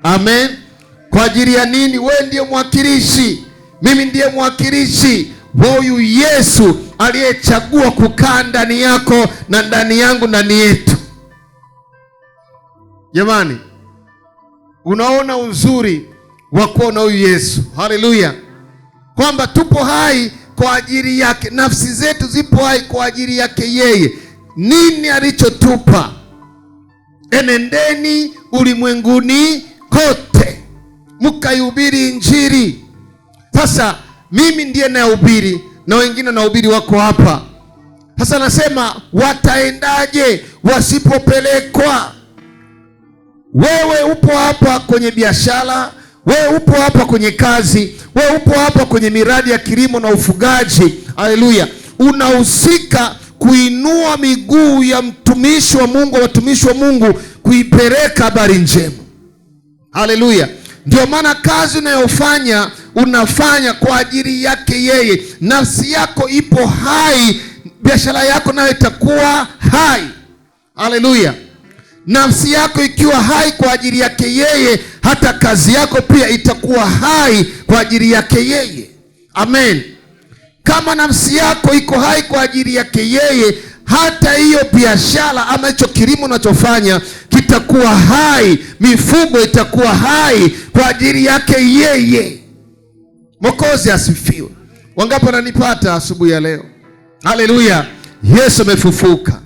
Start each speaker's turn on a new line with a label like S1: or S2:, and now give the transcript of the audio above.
S1: Amen. Kwa ajili ya nini? Wewe ndiye mwakilishi, mimi ndiye mwakilishi wa huyu Yesu aliyechagua kukaa ndani yako na ndani yangu, ndani yetu. Jamani, unaona uzuri wa kuona huyu Yesu. Haleluya. Kwamba tupo hai kwa ajili yake, nafsi zetu zipo hai kwa ajili yake yeye. Nini alichotupa? Enendeni ulimwenguni kote mkaihubiri Injili. Sasa mimi ndiye nayehubiri na wengine nahubiri wako hapa. Sasa nasema wataendaje wasipopelekwa? Wewe upo hapa kwenye biashara, wewe upo hapa kwenye kazi, wewe upo hapa kwenye miradi ya kilimo na ufugaji. Haleluya. Unahusika kuinua miguu ya mtumishi wa Mungu, watumishi wa Mungu, kuipeleka habari njema. Haleluya. Ndio maana kazi unayofanya unafanya kwa ajili yake yeye. Nafsi yako ipo hai, biashara yako nayo itakuwa hai. Haleluya. Nafsi yako ikiwa hai kwa ajili yake yeye, hata kazi yako pia itakuwa hai kwa ajili yake yeye. Amen. Kama nafsi yako iko hai kwa ajili yake yeye, hata hiyo biashara ama hicho kilimo unachofanya kitakuwa hai, mifugo itakuwa hai kwa ajili yake yeye. Mwokozi asifiwe. Wangapi wananipata asubuhi ya leo? Haleluya. Yesu amefufuka.